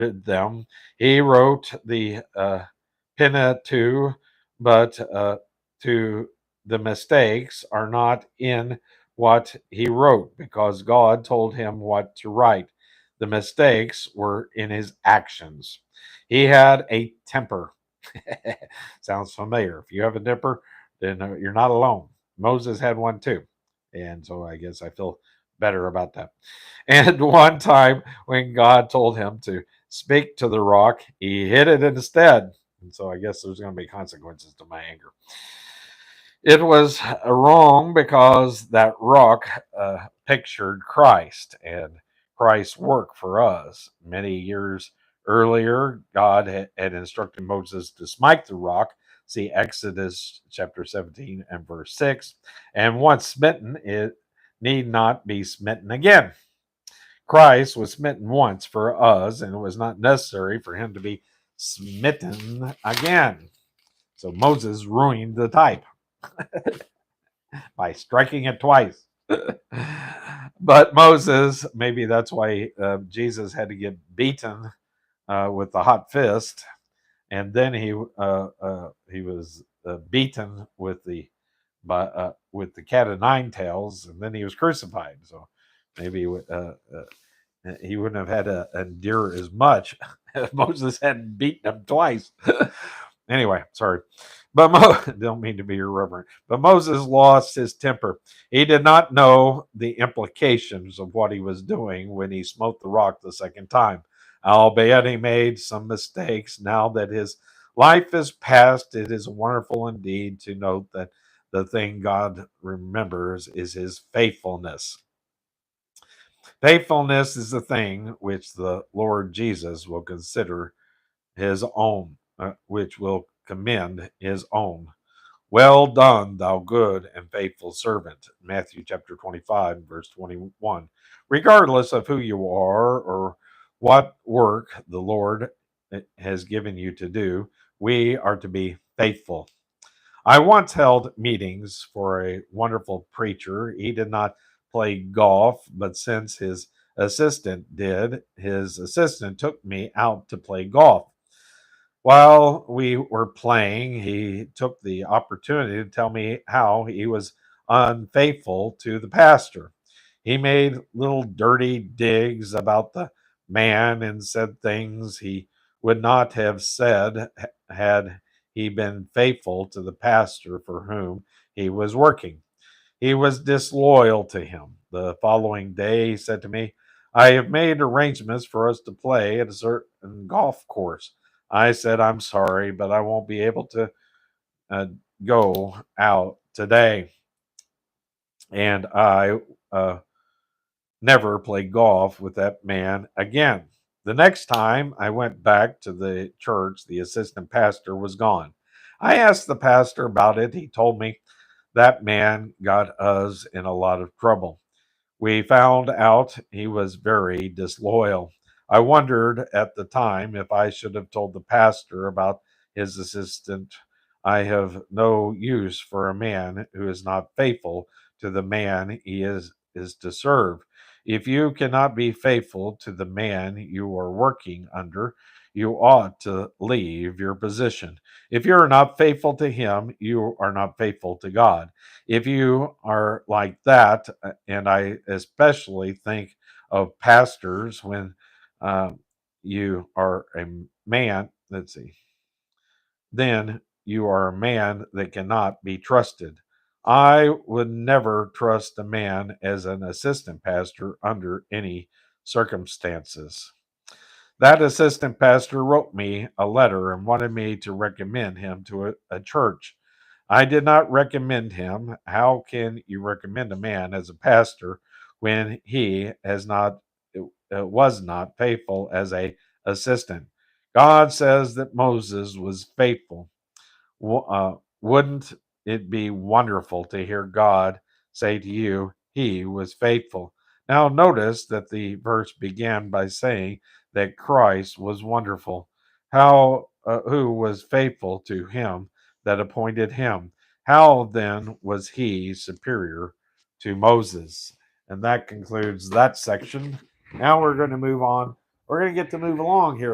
them. He wrote the Pentateuch, but to the mistakes are not in what he wrote because God told him what to write. The mistakes were in his actions. He had a temper. Sounds familiar. If you have a temper, then you're not alone. Moses had one too. And so I guess I feel better about that. And one time when God told him to speak to the rock, he hit it instead. And so I guess there's going to be consequences to my anger. It was wrong because that rock pictured Christ and Christ's work for us. Many years earlier, God had instructed Moses to smite the rock. See Exodus chapter 17 and verse 6. And once smitten, it need not be smitten again. Christ was smitten once for us, and it was not necessary for him to be smitten again. So Moses ruined the type by striking it twice. But Moses, maybe that's why Jesus had to get beaten with the hot fist, and then he was beaten with the cat of nine tails, and then he was crucified. So maybe he wouldn't have had to endure as much if Moses hadn't beaten him twice. Anyway, sorry. But don't mean to be irreverent. But Moses lost his temper. He did not know the implications of what he was doing when he smote the rock the second time. Albeit he made some mistakes. Now that his life is past, it is wonderful indeed to note that the thing God remembers is his faithfulness. Faithfulness is the thing which the Lord Jesus will consider his own, which will commend his own. Well done, thou good and faithful servant. Matthew chapter 25, verse 21. Regardless of who you are or what work the Lord has given you to do, we are to be faithful. I once held meetings for a wonderful preacher. He did not play golf, but since his assistant did, his assistant took me out to play golf. While we were playing, he took the opportunity to tell me how he was unfaithful to the pastor. He made little dirty digs about the man and said things he would not have said had he been faithful to the pastor for whom he was working. He was disloyal to him. The following day, he said to me, I have made arrangements for us to play at a certain golf course. I said, I'm sorry, but I won't be able to uh, go out today. And I never play golf with that man again. The next time I went back to the church, the assistant pastor was gone. I asked the pastor about it. He told me that man got us in a lot of trouble. We found out he was very disloyal. I wondered at the time if I should have told the pastor about his assistant. I have no use for a man who is not faithful to the man he is to serve. If you cannot be faithful to the man you are working under, you ought to leave your position. If you are not faithful to him, you are not faithful to God. If you are like that, and I especially think of pastors when uh, you are a man, let's see, then you are a man that cannot be trusted. I would never trust a man as an assistant pastor under any circumstances. That assistant pastor wrote me a letter and wanted me to recommend him to a church. I did not recommend him. How can you recommend a man as a pastor when he has not was not faithful as a assistant? God says that Moses was faithful. Wouldn't it be wonderful to hear God say to you, He was faithful? Now, notice that the verse began by saying that Christ was wonderful. How, who was faithful to him that appointed him? How then was he superior to Moses? And that concludes that section. Now we're going to move on we're going to get to move along here